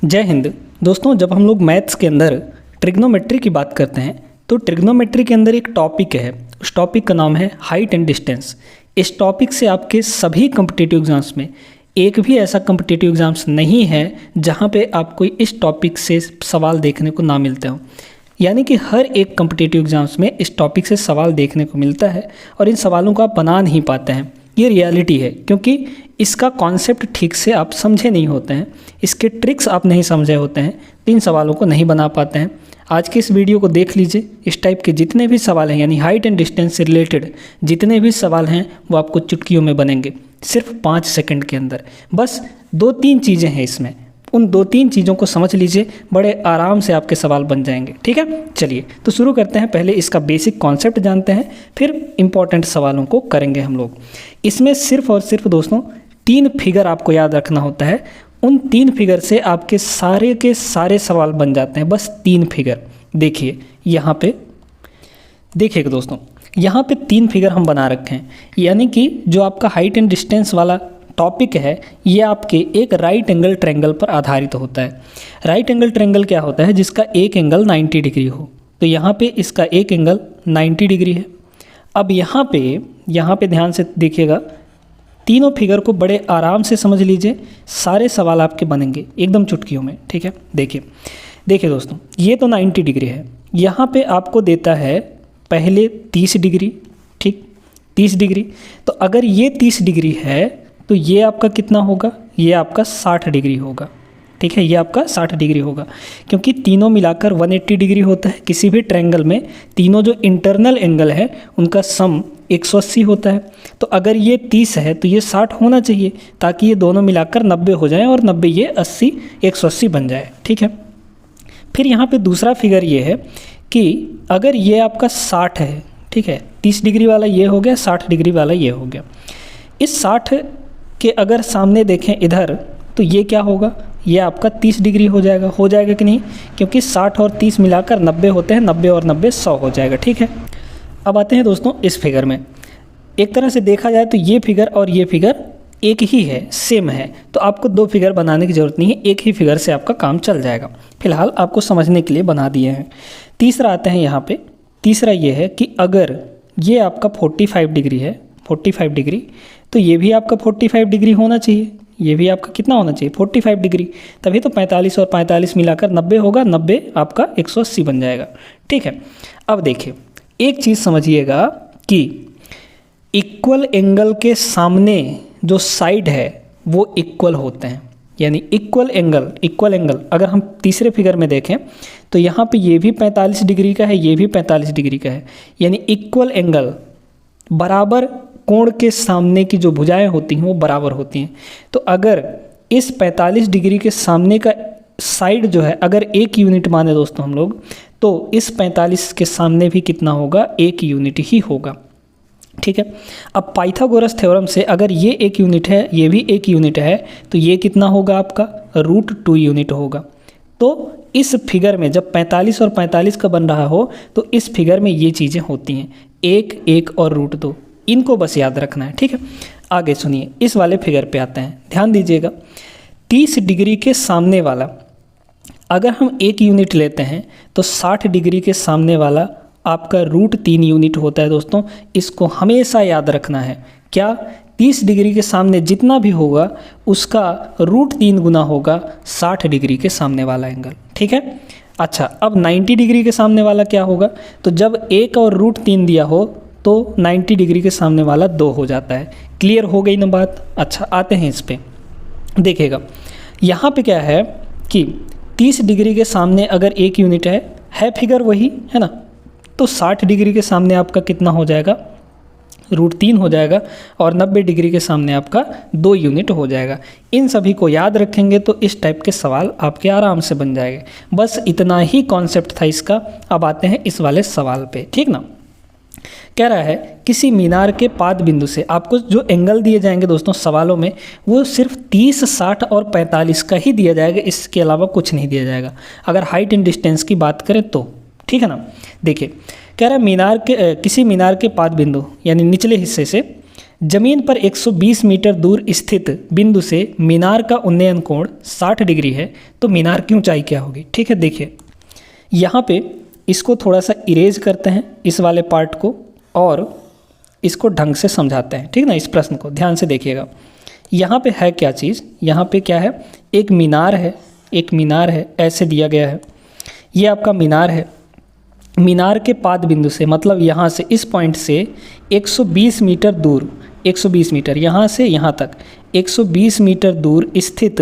जय हिंद दोस्तों। जब हम लोग मैथ्स के अंदर ट्रिग्नोमेट्री की बात करते हैं तो ट्रिग्नोमेट्री के अंदर एक टॉपिक है, उस टॉपिक का नाम है हाइट एंड डिस्टेंस। इस टॉपिक से आपके सभी कॉम्पिटिटिव एग्जाम्स में एक भी ऐसा कॉम्पिटिटिव एग्जाम्स नहीं है जहाँ पे आपको इस टॉपिक से सवाल देखने को ना मिलते हो। यानी कि हर एक कॉम्पिटिटिव एग्जाम्स में इस टॉपिक से सवाल देखने को मिलता है और इन सवालों को आप बना नहीं पाते हैं। ये रियलिटी है, क्योंकि इसका कॉन्सेप्ट ठीक से आप समझे नहीं होते हैं, इसके ट्रिक्स आप नहीं समझे होते हैं, तो इन सवालों को नहीं बना पाते हैं। आज के इस वीडियो को देख लीजिए। इस टाइप के जितने भी सवाल हैं, यानी हाइट एंड डिस्टेंस से रिलेटेड जितने भी सवाल हैं, वो आपको चुटकियों में बनेंगे, सिर्फ 5 सेकंड के अंदर। बस 2-3 चीज़ें हैं इसमें, उन 2-3 चीज़ों को समझ लीजिए, बड़े आराम से आपके सवाल बन जाएंगे। ठीक है, चलिए तो शुरू करते हैं। पहले इसका बेसिक कॉन्सेप्ट जानते हैं, फिर इंपॉर्टेंट सवालों को करेंगे हम लोग। इसमें सिर्फ और सिर्फ दोस्तों 3 फिगर आपको याद रखना होता है। उन 3 फिगर से आपके सारे के सारे सवाल बन जाते हैं। बस 3 फिगर देखिए, यहाँ पे देखिएगा दोस्तों, यहाँ पे 3 फिगर हम बना रखे हैं। यानी कि जो आपका हाइट एंड डिस्टेंस वाला टॉपिक है, ये आपके एक राइट एंगल ट्रायंगल पर आधारित होता है। राइट एंगल ट्रायंगल क्या होता है? जिसका एक एंगल 90 डिग्री हो। तो यहाँ पे इसका एक एंगल 90 डिग्री है। अब यहाँ पे ध्यान से देखिएगा, तीनों फिगर को बड़े आराम से समझ लीजिए, सारे सवाल आपके बनेंगे एकदम चुटकियों में। ठीक है, देखिए दोस्तों, ये तो 90 डिग्री है। यहाँ पे आपको देता है पहले 30 डिग्री, ठीक, 30 डिग्री। तो अगर ये 30 डिग्री है तो ये आपका कितना होगा? ये आपका 60 डिग्री होगा। ठीक है, ये आपका 60 डिग्री होगा, क्योंकि तीनों मिलाकर 180 डिग्री होता है। किसी भी ट्रायंगल में तीनों जो इंटरनल एंगल है उनका सम 180 होता है। तो अगर ये 30 है तो ये 60 होना चाहिए, ताकि ये दोनों मिलाकर 90 हो जाए और 90 ये 80, 180 बन जाए। ठीक है, फिर यहाँ पे दूसरा फिगर ये है कि अगर ये आपका 60 है, ठीक है, 30 डिग्री वाला ये हो गया, 60 डिग्री वाला ये हो गया। इस 60 के अगर सामने देखें इधर, तो ये क्या होगा? ये आपका 30 डिग्री हो जाएगा कि नहीं? क्योंकि 60 और 30 मिलाकर 90 होते हैं, 90 और 90 100 हो जाएगा। ठीक है, अब आते हैं दोस्तों इस फिगर में। एक तरह से देखा जाए तो ये फिगर और ये फिगर एक ही है, सेम है। तो आपको 2 फिगर बनाने की ज़रूरत नहीं है, एक ही फिगर से आपका काम चल जाएगा। फिलहाल आपको समझने के लिए बना दिए हैं। तीसरा आते हैं यहाँ पे। तीसरा ये है कि अगर ये आपका 45 डिग्री है, 45 डिग्री, तो ये भी आपका 45 डिग्री होना चाहिए। ये भी आपका कितना होना चाहिए? 45 डिग्री। तभी तो 45 और 45 मिलाकर 90 होगा, 90 आपका 180 बन जाएगा। ठीक है, अब देखिए एक चीज़ समझिएगा कि इक्वल एंगल के सामने जो साइड है वो इक्वल होते हैं। यानी इक्वल एंगल अगर हम तीसरे फिगर में देखें तो यहाँ पे ये भी 45 डिग्री का है, ये भी 45 डिग्री का है। यानी इक्वल एंगल, बराबर कोण के सामने की जो भुजाएं होती हैं वो बराबर होती हैं। तो अगर इस 45 डिग्री के सामने का साइड जो है, अगर 1 यूनिट माने दोस्तों हम लोग, तो इस 45 के सामने भी कितना होगा? 1 यूनिट ही होगा। ठीक है, अब पाइथागोरस थ्योरम से अगर ये 1 यूनिट है, ये भी 1 यूनिट है, तो ये कितना होगा आपका? √2 यूनिट होगा। तो इस फिगर में जब 45 और 45 का बन रहा हो तो इस फिगर में ये चीज़ें होती हैं, 1, 1 और √2। इनको बस याद रखना है। ठीक है, आगे सुनिए, इस वाले फिगर पे आते हैं, ध्यान दीजिएगा। 30 डिग्री के सामने वाला अगर हम 1 यूनिट लेते हैं तो 60 डिग्री के सामने वाला आपका √3 यूनिट होता है दोस्तों। इसको हमेशा याद रखना है। क्या? 30 डिग्री के सामने जितना भी होगा उसका √3 गुना होगा 60 डिग्री के सामने वाला एंगल। ठीक है, अच्छा, अब 90 डिग्री के सामने वाला क्या होगा? तो जब 1 और √3 दिया हो तो 90 डिग्री के सामने वाला 2 हो जाता है। क्लियर हो गई ना बात? अच्छा, आते हैं इस पे। देखिएगा यहाँ पे क्या है कि 30 डिग्री के सामने अगर 1 यूनिट है फिगर वही है ना, तो 60 डिग्री के सामने आपका कितना हो जाएगा? √3 हो जाएगा, और 90 डिग्री के सामने आपका 2 यूनिट हो जाएगा। इन सभी को याद रखेंगे तो इस टाइप के सवाल आपके आराम से बन जाएंगे। बस इतना ही कॉन्सेप्ट था इसका। अब आते हैं इस वाले सवाल पे। ठीक ना, कह रहा है किसी मीनार के पाद बिंदु से आपको जो एंगल दिए जाएंगे दोस्तों सवालों में, वो सिर्फ 30, 60 और 45 का ही दिया जाएगा, इसके अलावा कुछ नहीं दिया जाएगा अगर हाइट एंड डिस्टेंस की बात करें तो। ठीक है ना, देखिए कह रहा है किसी मीनार के पाद बिंदु यानी निचले हिस्से से जमीन पर 120 मीटर दूर स्थित बिंदु से मीनार का उन्नयन कोण 60 डिग्री है तो मीनार की ऊंचाई क्या होगी। ठीक है, देखिए यहाँ पे इसको थोड़ा सा इरेज करते हैं इस वाले पार्ट को और इसको ढंग से समझाते हैं। ठीक ना, इस प्रश्न को ध्यान से देखिएगा। यहाँ पे है क्या चीज़, यहाँ पे क्या है, एक मीनार है, एक मीनार है, ऐसे दिया गया है। ये आपका मीनार है। मीनार के पाद बिंदु से मतलब यहाँ से इस पॉइंट से 120 मीटर दूर, 120 मीटर यहाँ से यहाँ तक 120 मीटर दूर स्थित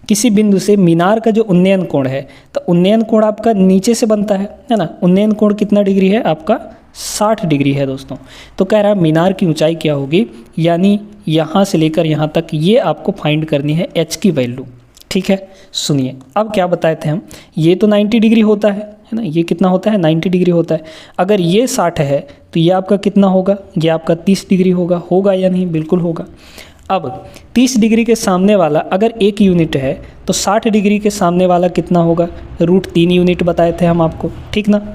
किसी बिंदु से मीनार का जो उन्नयन कोण है, तो उन्नयन कोण आपका नीचे से बनता है ना। उन्नयन कोण कितना डिग्री है आपका, 60 डिग्री है दोस्तों। तो कह रहा है मीनार की ऊंचाई क्या होगी, यानी यहाँ से लेकर यहाँ तक ये आपको फाइंड करनी है एच की वैल्यू। ठीक है, सुनिए अब क्या बताए थे हम, ये तो 90 डिग्री होता है ना, ये कितना होता है 90 डिग्री होता है। अगर ये 60 है तो ये आपका कितना होगा, ये आपका 30 डिग्री होगा या नहीं, बिल्कुल होगा। अब 30 डिग्री के सामने वाला अगर 1 यूनिट है तो 60 डिग्री के सामने वाला कितना होगा, √3 यूनिट बताए थे हम आपको। ठीक ना,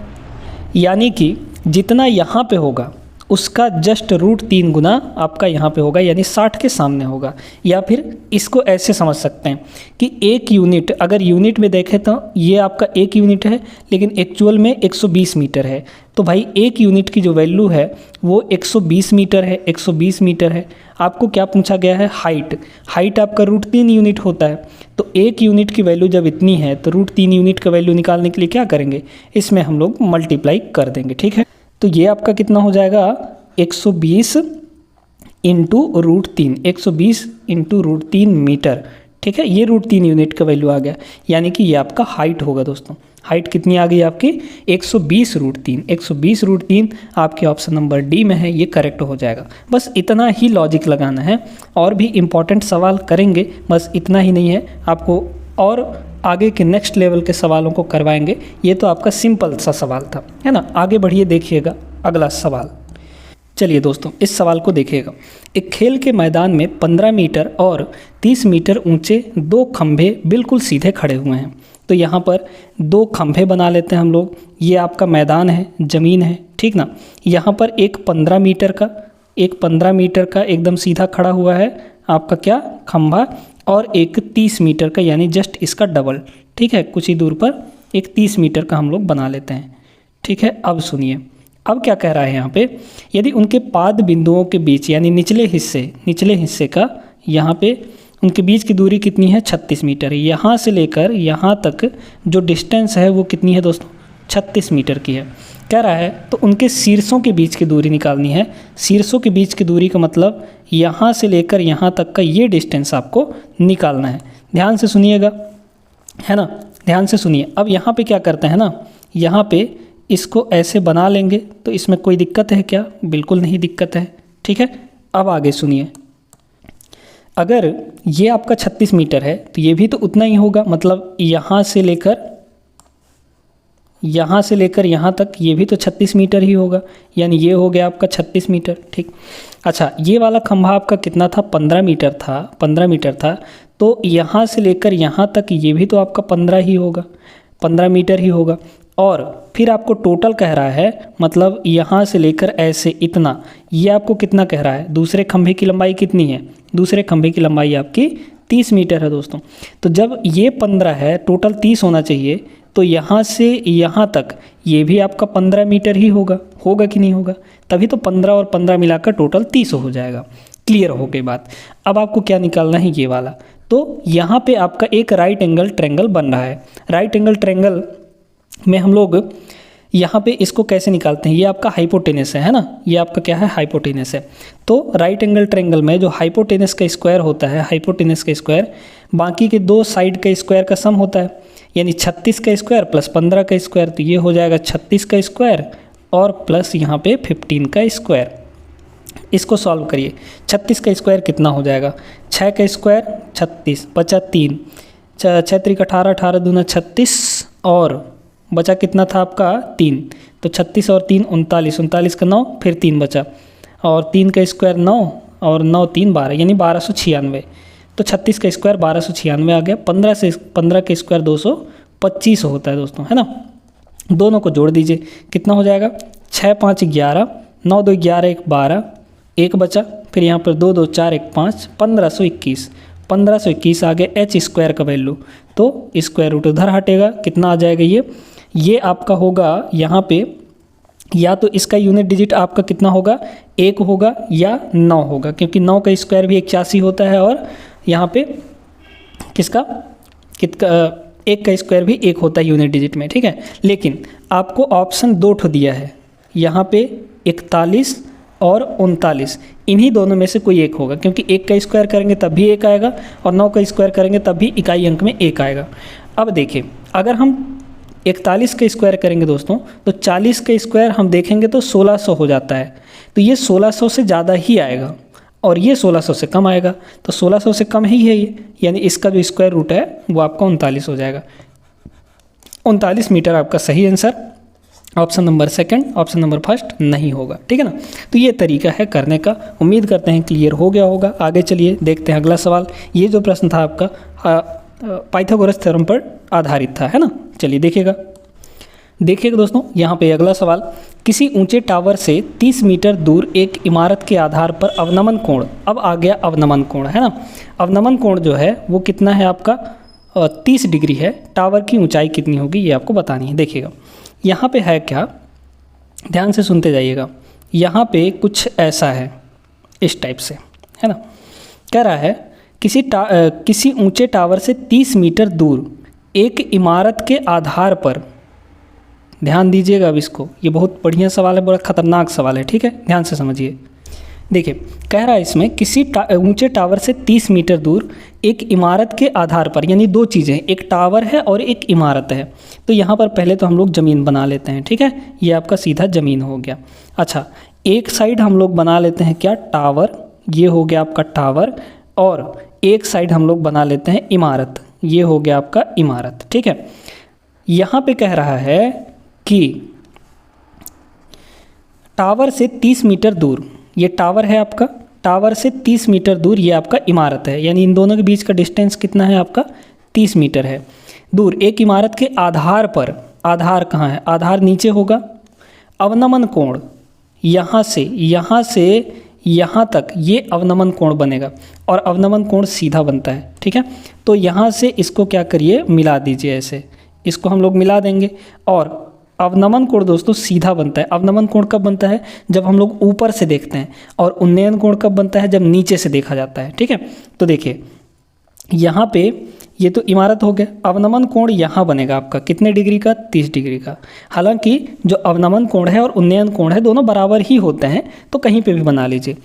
यानी कि जितना यहाँ पे होगा उसका जस्ट √3 गुना आपका यहाँ पे होगा, यानी 60 के सामने होगा। या फिर इसको ऐसे समझ सकते हैं कि 1 यूनिट, अगर यूनिट में देखें तो ये आपका 1 यूनिट है लेकिन एक्चुअल में 120 मीटर है। तो भाई 1 यूनिट की जो वैल्यू है वो 120 मीटर है, 120 मीटर है। आपको क्या पूछा गया है, हाइट आपका √3 यूनिट होता है। तो 1 यूनिट की वैल्यू जब इतनी है तो √3 यूनिट का वैल्यू निकालने के लिए क्या करेंगे, इसमें हम लोग मल्टीप्लाई कर देंगे। ठीक है, तो ये आपका कितना हो जाएगा, 120 इंटू √3, 120 इंटू √3 मीटर। ठीक है, ये √3 यूनिट का वैल्यू आ गया, यानी कि ये आपका हाइट होगा दोस्तों। हाइट कितनी आ गई आपकी, 120 √3, 120 √3 आपके ऑप्शन नंबर डी में है, ये करेक्ट हो जाएगा। बस इतना ही लॉजिक लगाना है, और भी इम्पॉर्टेंट सवाल करेंगे, बस इतना ही नहीं है आपको, और आगे के नेक्स्ट लेवल के सवालों को करवाएंगे। ये तो आपका सिंपल सा सवाल था, है ना। आगे बढ़िए, देखिएगा अगला सवाल। चलिए दोस्तों, इस सवाल को देखिएगा। एक खेल के मैदान में 15 मीटर और 30 मीटर ऊंचे 2 खंभे बिल्कुल सीधे खड़े हुए हैं। तो यहाँ पर 2 खंभे बना लेते हैं हम लोग। ये आपका मैदान है, ज़मीन है, ठीक ना। यहाँ पर एक 15 मीटर का एकदम सीधा खड़ा हुआ है आपका क्या, खंभा, और एक 30 मीटर का, यानी जस्ट इसका डबल। ठीक है, कुछ ही दूर पर एक 30 मीटर का हम लोग बना लेते हैं। ठीक है, अब सुनिए, अब क्या कह रहा है यहाँ पे, यदि उनके पाद बिंदुओं के बीच, यानी निचले हिस्से का यहाँ पे उनके बीच की दूरी कितनी है, 36 मीटर। यहाँ से लेकर यहाँ तक जो डिस्टेंस है वो कितनी है दोस्तों, 36 मीटर की है। कह रहा है तो उनके शीर्षों के बीच की दूरी निकालनी है। शीर्षों के बीच की दूरी का मतलब यहाँ से लेकर यहाँ तक का ये डिस्टेंस आपको निकालना है। ध्यान से सुनिएगा, है ना, ध्यान से सुनिए। अब यहाँ पे क्या करते हैं ना, यहाँ पे इसको ऐसे बना लेंगे, तो इसमें कोई दिक्कत है क्या, बिल्कुल नहीं दिक्कत है। ठीक है, अब आगे सुनिए। अगर ये आपका 36 मीटर है तो ये भी तो उतना ही होगा, मतलब यहाँ से लेकर यहाँ तक ये भी तो 36 मीटर ही होगा, यानी ये हो गया आपका 36 मीटर। ठीक, अच्छा, ये वाला खंभा आपका कितना था, 15 मीटर था। तो यहाँ से लेकर यहाँ तक ये भी तो आपका 15 मीटर ही होगा। और फिर आपको टोटल कह रहा है, मतलब यहाँ से लेकर ऐसे इतना, ये आपको कितना कह रहा है, दूसरे खंभे की लंबाई कितनी है, दूसरे खंभे की लंबाई आपकी 30 मीटर है दोस्तों। तो जब ये 15 है, टोटल 30 होना चाहिए, तो यहाँ से यहाँ तक ये भी आपका 15 मीटर ही होगा कि नहीं होगा, तभी तो 15 और 15 मिलाकर टोटल 30 हो जाएगा। क्लियर हो गई बात। अब आपको क्या निकालना है, ये वाला। तो यहाँ पे आपका एक राइट एंगल ट्रायंगल बन रहा है। राइट एंगल ट्रायंगल में हम लोग यहाँ पे इसको कैसे निकालते हैं, ये आपका हाइपोटेनस है ना, ये आपका क्या है, हाइपोटेनस है। तो राइट एंगल ट्रायंगल में जो हाइपोटेनस का स्क्वायर होता है, हाइपोटेनस का स्क्वायर बाकी के 2 साइड का स्क्वायर का सम होता है, यानी 36 का स्क्वायर प्लस 15 का स्क्वायर, तो ये हो जाएगा 36 का स्क्वायर और प्लस यहाँ पे 15 का स्क्वायर। इसको सॉल्व करिए। 36 का स्क्वायर कितना हो जाएगा, 6 का स्क्वायर 36, बचा 3, 6 3 18, 18 दूना 36, और बचा कितना था आपका 3। तो 36 और 3 39, 39 का 9, फिर 3 बचा, और 3 का स्क्वायर 9 और 9 3 12, यानी 1296। तो 36 का स्क्वायर 1296 आ गया। 15 का स्क्वायर 225 होता है दोस्तों, है ना। दोनों को जोड़ दीजिए, कितना हो जाएगा, 6 5 11, 9 2 11 1 12, 1 बचा, फिर यहाँ पर 2 2 4 1 5, 1521। 1521 आ गया एच स्क्वायर का वैल्यू, तो स्क्वायर रूट उधर हटेगा, कितना आ जाएगा ये आपका होगा यहाँ पे, या तो इसका यूनिट डिजिट आपका कितना होगा, 1 होगा या 9 होगा, क्योंकि 9 का स्क्वायर भी 81 होता है, और यहाँ पे किसका 1 का स्क्वायर भी 1 होता है यूनिट डिजिट में, ठीक है। लेकिन आपको ऑप्शन 2 ठो दिया है, यहाँ पे 41 और 39, इन्हीं दोनों में से कोई एक होगा, क्योंकि 1 का स्क्वायर करेंगे तब भी 1 आएगा, और 9 का स्क्वायर करेंगे तब भी इकाई अंक में 1 आएगा। अब देखिए, अगर हम 41 का स्क्वायर करेंगे दोस्तों, तो 40 का स्क्वायर हम देखेंगे तो 1600 हो जाता है, तो ये 1600 से ज़्यादा ही आएगा, और ये 1600 से कम आएगा, तो 1600 से कम ही है ये, यानी इसका जो स्क्वायर रूट है वो आपका 39 हो जाएगा। 39 मीटर आपका सही answer, option number second, option number first नहीं होगा, ठीक है ना। तो ये तरीका है करने का, उम्मीद करते हैं क्लियर हो गया होगा। आगे चलिए देखते हैं अगला सवाल। ये जो प्रश्न था आपका पाइथागोरस थ्योरम पर आधारित था, है ना। चलिए देखिएगा दोस्तों, यहाँ पे अगला सवाल, किसी ऊंचे टावर से 30 मीटर दूर एक इमारत के आधार पर अवनमन कोण, अब आ गया अवनमन कोण, है ना। अवनमन कोण जो है वो कितना है आपका, 30 डिग्री है। टावर की ऊंचाई कितनी होगी ये आपको बतानी है। देखिएगा यहाँ पे है क्या, ध्यान से सुनते जाइएगा। यहाँ पे कुछ ऐसा है, इस टाइप से, है ना। कह रहा है किसी ऊंचे टावर से 30 मीटर दूर एक इमारत के आधार पर, ध्यान दीजिएगा अब इसको, ये बहुत बढ़िया सवाल है, बड़ा खतरनाक सवाल है, ठीक है, ध्यान से समझिए। देखिए कह रहा है इसमें किसी ऊंचे टावर से 30 मीटर दूर एक इमारत के आधार पर, यानी दो चीज़ें, एक टावर है और एक इमारत है। तो यहाँ पर पहले तो हम लोग ज़मीन बना लेते हैं, ठीक है, ये आपका सीधा ज़मीन हो गया। अच्छा, एक साइड हम लोग बना लेते हैं क्या, टावर, ये हो गया आपका टावर, और एक साइड हम लोग बना लेते हैं इमारत, ये हो गया आपका इमारत, ठीक है। यहाँ पे कह रहा है कि टावर से 30 मीटर दूर, ये टावर है आपका, टावर से 30 मीटर दूर ये आपका इमारत है, यानी इन दोनों के बीच का डिस्टेंस कितना है आपका, 30 मीटर है दूर। एक इमारत के आधार पर, आधार कहाँ है, आधार नीचे होगा। अवनमन कोण यहाँ से यहाँ तक ये अवनमन कोण बनेगा, और अवनमन कोण सीधा बनता है, ठीक है। तो यहाँ से इसको क्या करिए, मिला दीजिए, ऐसे इसको हम लोग मिला देंगे, और अवनमन कोण दोस्तों सीधा बनता है। अवनमन कोण कब बनता है, जब हम लोग ऊपर से देखते हैं, और उन्नयन कोण कब बनता है, जब नीचे से देखा जाता है, ठीक है। तो देखिए यहाँ पे ये तो इमारत हो गया, अवनमन कोण यहाँ बनेगा आपका कितने डिग्री का, 30 डिग्री का। हालांकि जो अवनमन कोण है और उन्नयन कोण है दोनों बराबर ही होते हैं, तो कहीं पे भी बना लीजिए।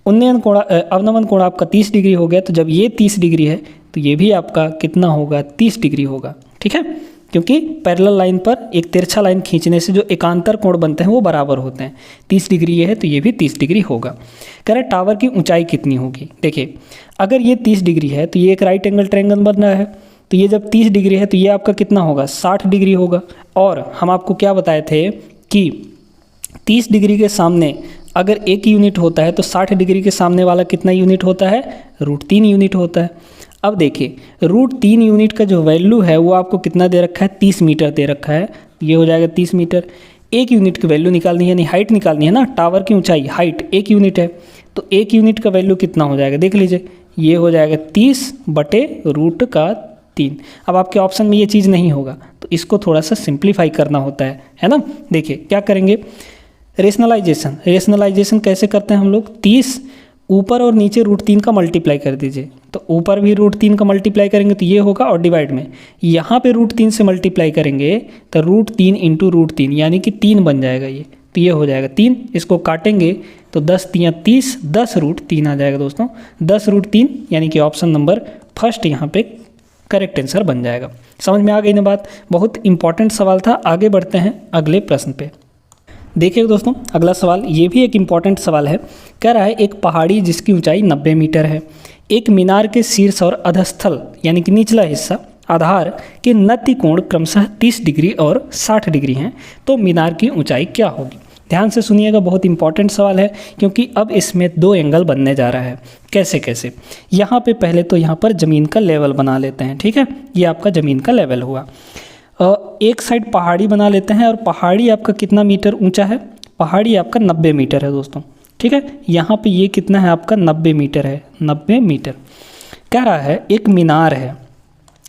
उन्नयन कोण, अवनमन कोण आपका 30 डिग्री हो गया, तो जब ये 30 डिग्री है तो ये भी आपका कितना होगा, 30 डिग्री होगा, ठीक है, क्योंकि पैरेलल लाइन पर एक तिरछा लाइन खींचने से जो एकांतर कोण बनते हैं वो बराबर होते हैं। 30 डिग्री ये है तो ये भी 30 डिग्री होगा। कह रहे टावर की ऊंचाई कितनी होगी। देखिए अगर ये 30 डिग्री है तो ये एक राइट एंगल ट्रायंगल बन रहा है, तो ये जब 30 डिग्री है तो ये आपका कितना होगा, 60 डिग्री होगा। और हम आपको क्या बताए थे कि 30 डिग्री के सामने अगर एक यूनिट होता है तो 60 डिग्री के सामने वाला कितना यूनिट होता है, √3 यूनिट होता है। अब देखिए √3 यूनिट का जो वैल्यू है वो आपको कितना दे रखा है, 30 मीटर दे रखा है, ये हो जाएगा 30 मीटर। एक यूनिट की वैल्यू निकालनी है, यानी हाइट निकालनी है ना, टावर की ऊंचाई, हाइट 1 यूनिट है, तो 1 यूनिट का वैल्यू कितना हो जाएगा, देख लीजिए, ये हो जाएगा 30/√3। अब आपके ऑप्शन में ये चीज़ नहीं होगा तो इसको थोड़ा सा सिंप्लीफाई करना होता है ना। देखिए क्या करेंगे, रेशनलाइजेशन कैसे करते हैं हम लोग, 30 ऊपर और नीचे √3 का मल्टीप्लाई कर दीजिए, तो ऊपर भी √3 का मल्टीप्लाई करेंगे तो ये होगा, और डिवाइड में यहाँ पे √3 से मल्टीप्लाई करेंगे तो √3 × √3 यानी कि 3 बन जाएगा ये, तो ये हो जाएगा 3। इसको काटेंगे तो 10 × 30, 10 √3 आ जाएगा दोस्तों, 10 √3, यानी कि ऑप्शन नंबर फर्स्ट यहाँ पे करेक्ट आंसर बन जाएगा। समझ में आ गई ना बात, बहुत इंपॉर्टेंट सवाल था। आगे बढ़ते हैं अगले प्रश्न पे। देखिए दोस्तों अगला सवाल, ये भी एक इम्पॉर्टेंट सवाल है। कह रहा है एक पहाड़ी जिसकी ऊंचाई 90 मीटर है, एक मीनार के शीर्ष और अधस्थल यानी कि निचला हिस्सा आधार के नत्य कोण क्रमशः 30 डिग्री और 60 डिग्री हैं, तो मीनार की ऊंचाई क्या होगी। ध्यान से सुनिएगा, बहुत इंपॉर्टेंट सवाल है, क्योंकि अब इसमें 2 एंगल बनने जा रहा है। कैसे, यहाँ पे पहले तो यहाँ पर ज़मीन का लेवल बना लेते हैं, ठीक है, ये आपका ज़मीन का लेवल हुआ। एक साइड पहाड़ी बना लेते हैं, और पहाड़ी आपका कितना मीटर ऊंचा है, पहाड़ी आपका 90 मीटर है दोस्तों, ठीक है। यहाँ पे ये कितना है आपका 90 मीटर है, 90 मीटर। कह रहा है एक मीनार है,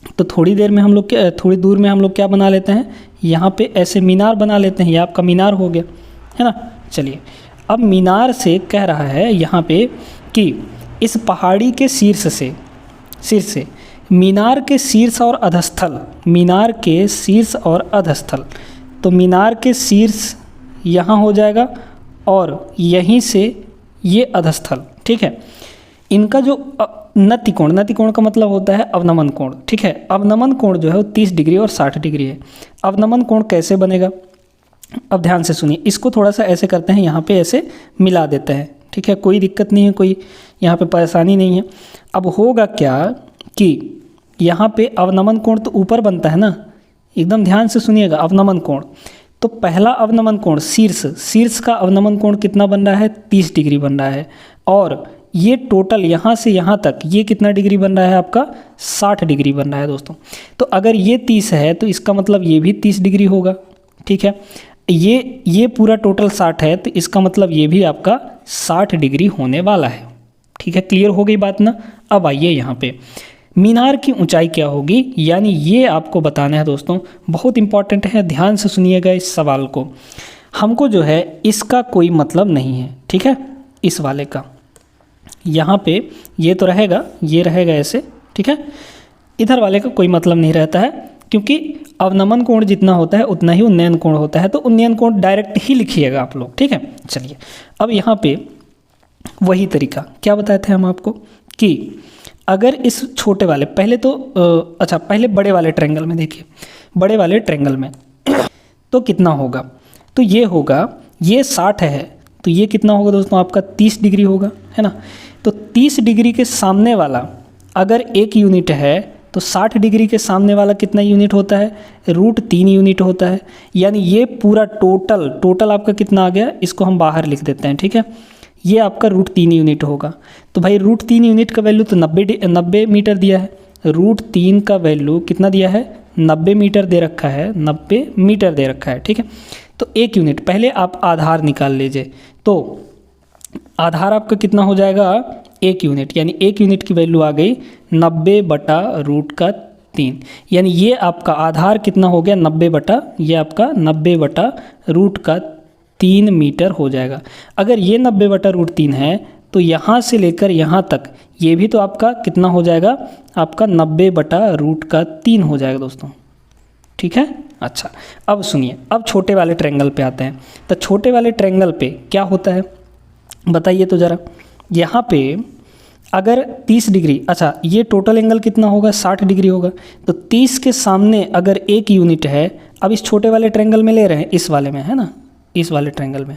तो थोड़ी दूर में हम लोग क्या बना लेते हैं, यहाँ पे ऐसे मीनार बना लेते हैं, ये आपका मीनार हो गया, है ना। चलिए, अब मीनार से कह रहा है यहाँ पे कि इस पहाड़ी के शीर्ष से मीनार के शीर्ष और अधस्थल, मीनार के शीर्ष और अधस्थल, तो मीनार के शीर्ष यहाँ हो जाएगा और यहीं से ये अधस्थल, ठीक है। इनका जो नतिकोण का मतलब होता है अवनमन कोण, ठीक है। अवनमन कोण जो है वो 30 डिग्री और 60 डिग्री है। अवनमन कोण कैसे बनेगा, अब ध्यान से सुनिए। इसको थोड़ा सा ऐसे करते हैं, यहाँ पे ऐसे मिला देते हैं, ठीक है। कोई दिक्कत नहीं है, कोई यहाँ पे परेशानी नहीं है। अब होगा क्या कि यहाँ पे अवनमन कोण तो ऊपर बनता है ना, एकदम ध्यान से सुनिएगा। अवनमन कोण, तो पहला अवनमन कोण शीर्ष का अवनमन कोण कितना बन रहा है, 30 डिग्री बन रहा है। और ये टोटल यहाँ से यहाँ तक ये कितना डिग्री बन रहा है आपका, 60 डिग्री बन रहा है दोस्तों। तो अगर ये 30 है तो इसका मतलब ये भी 30 डिग्री होगा, ठीक है। ये पूरा टोटल 60 है, तो इसका मतलब ये भी आपका 60 डिग्री होने वाला है, ठीक है। क्लियर हो गई बात ना। अब आइए यहाँ पे मीनार की ऊंचाई क्या होगी, यानी ये आपको बताना है दोस्तों, बहुत इंपॉर्टेंट है, ध्यान से सुनिएगा इस सवाल को। हमको जो है इसका कोई मतलब नहीं है, ठीक है, इस वाले का। यहाँ पे ये तो रहेगा, ये रहेगा ऐसे, ठीक है। इधर वाले का कोई मतलब नहीं रहता है, क्योंकि अवनमन कोण जितना होता है उतना ही उन्नयन कोण होता है, तो उन्नयन कोण डायरेक्ट ही लिखिएगा आप लोग, ठीक है। चलिए, अब यहाँ पे वही तरीका क्या बताए थे हम आपको कि अगर इस छोटे वाले पहले बड़े वाले ट्रायंगल में देखिए, बड़े वाले ट्रायंगल में तो कितना होगा, तो ये होगा, ये 60 है तो ये कितना होगा दोस्तों आपका 30 डिग्री होगा, है ना। तो 30 डिग्री के सामने वाला अगर 1 यूनिट है तो 60 डिग्री के सामने वाला कितना यूनिट होता है, √3 यूनिट होता है। यानी ये पूरा टोटल आपका कितना आ गया, इसको हम बाहर लिख देते हैं, ठीक है। ये आपका √3 यूनिट होगा। तो भाई √3 यूनिट का वैल्यू तो 90 मीटर दिया है, √3 का वैल्यू कितना दिया है, 90 मीटर दे रखा है, 90 मीटर दे रखा है, ठीक है। तो 1 यूनिट, पहले आप आधार निकाल लीजिए, तो आधार आपका कितना हो जाएगा, 1 यूनिट, यानी 1 यूनिट की वैल्यू आ गई 90/√3, यानी ये आपका आधार कितना हो गया 90/√3 मीटर हो जाएगा। अगर ये 90/√3 है तो यहाँ से लेकर यहाँ तक ये भी तो आपका कितना हो जाएगा, आपका 90/√3 हो जाएगा दोस्तों, ठीक है। अच्छा, अब सुनिए, अब छोटे वाले ट्रायंगल पे आते हैं। तो छोटे वाले ट्रायंगल पे क्या होता है बताइए तो ज़रा। यहाँ पे अगर 30 डिग्री, अच्छा ये टोटल एंगल कितना होगा, 60 डिग्री होगा। तो 30 के सामने अगर 1 यूनिट है, अब इस छोटे वाले ट्रायंगल में ले रहे हैं, इस वाले में है ना, इस वाले ट्रायंगल में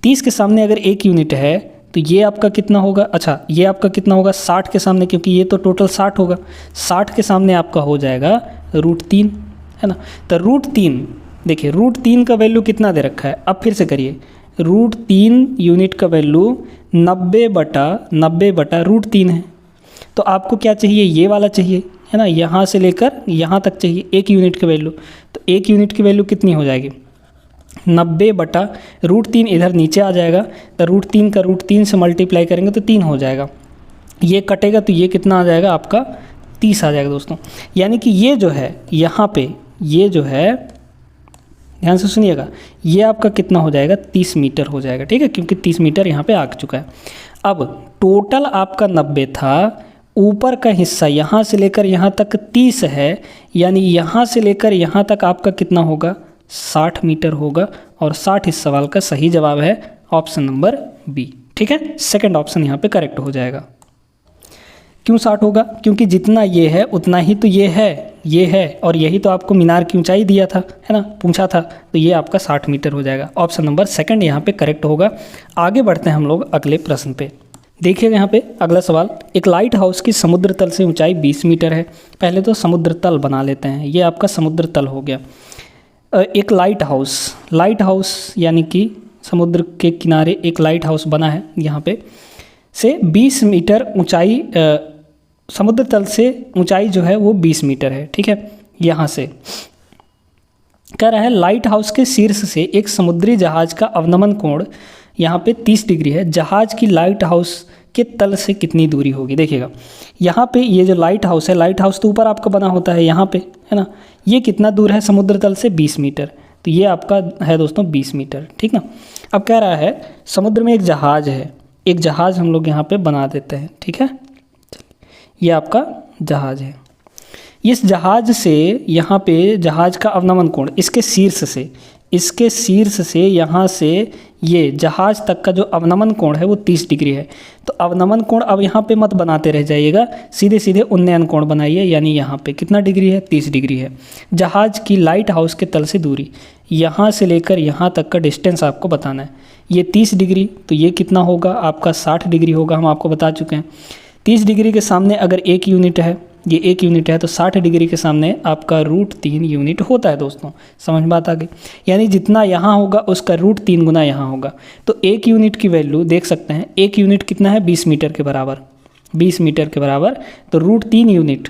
30 के सामने अगर 1 यूनिट है तो ये आपका कितना होगा, अच्छा ये आपका कितना होगा 60 के सामने, क्योंकि ये तो टोटल 60 होगा, 60 के सामने आपका हो जाएगा √3, है ना। तो √3 देखिए, √3 का वैल्यू कितना दे रखा है, अब फिर से करिए, √3 यूनिट का वैल्यू 90/√3 है। तो आपको क्या चाहिए, ये वाला चाहिए, है ना, यहाँ से लेकर यहाँ तक चाहिए 1 यूनिट की वैल्यू। तो 1 यूनिट की वैल्यू कितनी हो जाएगी, 90/√3, इधर नीचे आ जाएगा। तो √3 का √3 से मल्टीप्लाई करेंगे तो 3 हो जाएगा, ये कटेगा तो ये कितना आ जाएगा आपका 30 आ जाएगा दोस्तों। यानी कि ये जो है यहाँ पे, ये जो है ध्यान से सुनिएगा, ये आपका कितना हो जाएगा 30 मीटर हो जाएगा, ठीक है, क्योंकि 30 मीटर यहाँ पे आ चुका है। अब टोटल आपका 90 था, ऊपर का हिस्सा यहाँ से लेकर यहाँ तक 30 है, यानी यहाँ से लेकर यहाँ तक आपका कितना होगा 60 मीटर होगा। और 60 इस सवाल का सही जवाब है ऑप्शन नंबर बी, ठीक है। सेकंड ऑप्शन यहाँ पे करेक्ट हो जाएगा। क्यों 60 होगा, क्योंकि जितना ये है उतना ही तो ये है, और यही तो आपको मीनार की ऊंचाई दिया था, है ना, पूछा था, तो ये आपका 60 मीटर हो जाएगा। ऑप्शन नंबर सेकंड यहाँ पे करेक्ट होगा। आगे बढ़ते हैं हम लोग अगले प्रश्न पे। देखिएगा यहाँ पे अगला सवाल, एक लाइट हाउस की समुद्र तल से ऊंचाई 20 मीटर है। पहले तो समुद्र तल बना लेते हैं, ये आपका समुद्र तल हो गया। एक लाइट हाउस यानी कि समुद्र के किनारे एक लाइट हाउस बना है, यहाँ पे से 20 मीटर ऊंचाई, समुद्र तल से ऊंचाई जो है वो 20 मीटर है, ठीक है। यहाँ से कह रहा है लाइट हाउस के शीर्ष से एक समुद्री जहाज का अवनमन कोण यहाँ पे 30 डिग्री है, जहाज की लाइट हाउस के तल से कितनी दूरी होगी। देखिएगा यहाँ पे ये जो लाइट हाउस है, लाइट हाउस तो ऊपर आपका बना होता है यहाँ पे, है ना, ये कितना दूर है समुद्र तल से 20 मीटर, तो ये आपका है दोस्तों 20 मीटर, ठीक ना। अब कह रहा है समुद्र में एक जहाज़ है, एक जहाज़ हम लोग यहाँ पे बना देते हैं, ठीक है, ये आपका जहाज़ है। इस जहाज़ से यहाँ पे जहाज़ का अवनमन कोण इसके शीर्ष से यहाँ से ये जहाज़ तक का जो अवनमन कोण है वो 30 डिग्री है। तो अवनमन कोण अब यहाँ पे मत बनाते रह जाइएगा, सीधे सीधे उन्नयन कोण बनाइए, यानी यहाँ पे कितना डिग्री है, 30 डिग्री है। जहाज़ की लाइट हाउस के तल से दूरी, यहाँ से लेकर यहाँ तक का डिस्टेंस आपको बताना है। ये 30 डिग्री, तो ये कितना होगा आपका 60 डिग्री होगा, हम आपको बता चुके हैं। 30 डिग्री के सामने अगर 1 यूनिट है, ये 1 यूनिट है, तो 60 डिग्री के सामने आपका √3 यूनिट होता है दोस्तों। समझ में बात आ गई, यानी जितना यहाँ होगा उसका √3 गुना यहाँ होगा। तो 1 यूनिट की वैल्यू देख सकते हैं, 1 यूनिट कितना है, 20 मीटर के बराबर, 20 मीटर के बराबर। तो √3 यूनिट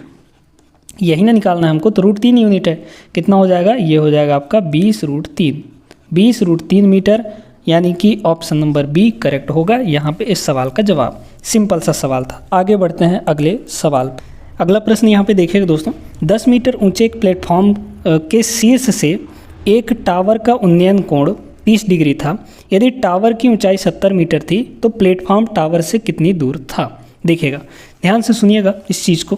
यही ना निकालना है हमको, तो √3 यूनिट है, कितना हो जाएगा, ये हो जाएगा आपका 20√3 मीटर, यानी कि ऑप्शन नंबर बी करेक्ट होगा यहाँ पे इस सवाल का जवाब। सिंपल सा सवाल था। आगे बढ़ते हैं अगले सवाल। अगला प्रश्न यहाँ पे देखिएगा दोस्तों, 10 मीटर ऊंचे एक प्लेटफॉर्म के शीर्ष से एक टावर का उन्नयन कोण 30 डिग्री था। यदि टावर की ऊंचाई 70 मीटर थी तो प्लेटफॉर्म टावर से कितनी दूर था। देखिएगा ध्यान से सुनिएगा इस चीज़ को।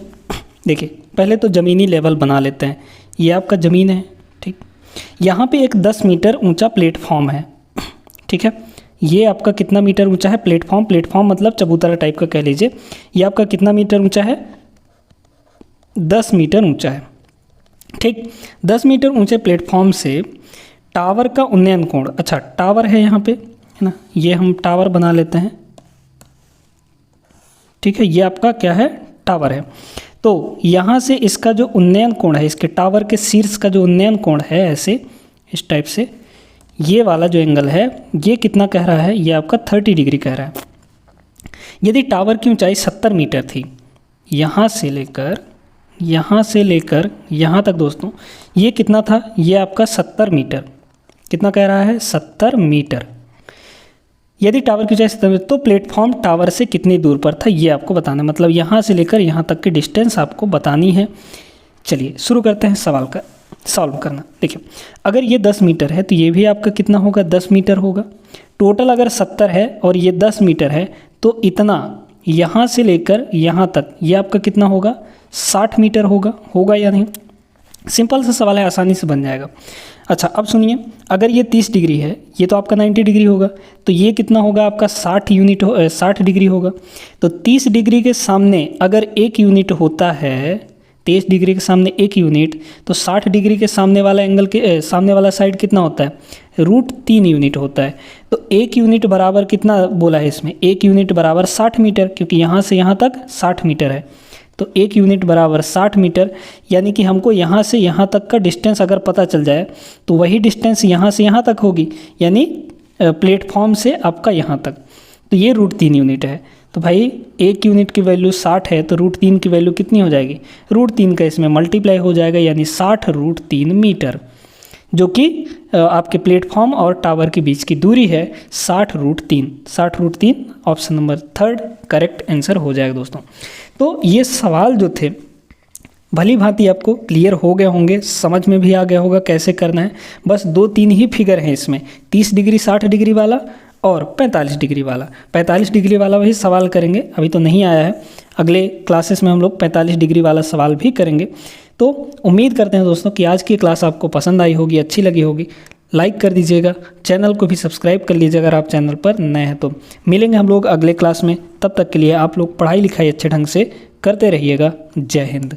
देखिए पहले तो ज़मीनी लेवल बना लेते हैं, ये आपका ज़मीन है, ठीक। यहाँ पे एक 10 मीटर ऊंचा प्लेटफॉर्म है, ठीक है। ये आपका कितना मीटर ऊंचा है प्लेटफॉर्म मतलब चबूतरा टाइप का कह लीजिए। ये आपका कितना मीटर ऊंचा है, 10 मीटर ऊंचा है, ठीक। 10 मीटर ऊंचे प्लेटफॉर्म से टावर का उन्नयन कोण, अच्छा टावर है यहाँ पे, है ना, ये हम टावर बना लेते हैं, ठीक है। ये आपका क्या है, टावर है। तो यहाँ से इसका जो उन्नयन कोण है, इसके टावर के शीर्ष का जो उन्नयन कोण है, ऐसे इस टाइप से, ये वाला जो एंगल है ये कितना कह रहा है, ये आपका 30 डिग्री कह रहा है। यदि टावर की ऊंचाई 70 मीटर थी, यहाँ से लेकर यहाँ तक दोस्तों, ये कितना था, ये आपका 70 मीटर, कितना कह रहा है, 70 मीटर। यदि टावर की ऊंचाई 70 मीटर तो प्लेटफॉर्म टावर से कितनी दूर पर था, ये आपको बताना है। मतलब यहाँ से लेकर यहाँ तक की डिस्टेंस आपको बतानी है। चलिए शुरू करते हैं सवाल का सॉल्व करना। देखिए अगर ये 10 मीटर है तो ये भी आपका कितना होगा, 10 मीटर होगा। टोटल अगर 70 है और ये 10 मीटर है तो इतना यहाँ से लेकर यहाँ तक ये आपका कितना होगा, 60 मीटर होगा या नहीं। सिंपल सा सवाल है, आसानी से बन जाएगा। अच्छा अब सुनिए, अगर ये 30 डिग्री है, ये तो आपका 90 डिग्री होगा, तो ये कितना होगा आपका 60 डिग्री होगा। तो 30 डिग्री के सामने अगर 1 यूनिट होता है, 30 डिग्री के सामने 1 यूनिट, तो 60 डिग्री के सामने वाला एंगल के सामने वाला साइड कितना होता है, √3 यूनिट होता है। तो 1 यूनिट बराबर कितना बोला है इसमें, 1 यूनिट बराबर 60 मीटर, क्योंकि यहाँ से यहाँ तक 60 मीटर है। तो 1 यूनिट बराबर 60 मीटर, यानी कि हमको यहाँ से यहाँ तक का डिस्टेंस अगर पता चल जाए तो वही डिस्टेंस यहाँ से यहाँ तक होगी, यानी प्लेटफॉर्म से आपका यहाँ तक। तो ये √3 यूनिट है। तो भाई 1 यूनिट की वैल्यू 60 है, तो √3 की वैल्यू कितनी हो जाएगी, √3 का इसमें मल्टीप्लाई हो जाएगा, यानी 60 √3 मीटर, जो कि आपके प्लेटफॉर्म और टावर के बीच की दूरी है 60 √3। ऑप्शन नंबर 3 करेक्ट आंसर हो जाएगा दोस्तों। तो ये सवाल जो थे भली भांति आपको क्लियर हो गए होंगे, समझ में भी आ गया होगा कैसे करना है। बस 2-3 ही फिगर हैं इसमें, 30 डिग्री 60 डिग्री वाला और 45 डिग्री वाला। 45 डिग्री वाला वही सवाल करेंगे, अभी तो नहीं आया है, अगले क्लासेस में हम लोग 45 डिग्री वाला सवाल भी करेंगे। तो उम्मीद करते हैं दोस्तों कि आज की क्लास आपको पसंद आई होगी, अच्छी लगी होगी। लाइक कर दीजिएगा, चैनल को भी सब्सक्राइब कर लीजिएगा अगर आप चैनल पर नए हैं तो। मिलेंगे हम लोग अगले क्लास में, तब तक के लिए आप लोग पढ़ाई लिखाई अच्छे ढंग से करते रहिएगा। जय हिंद।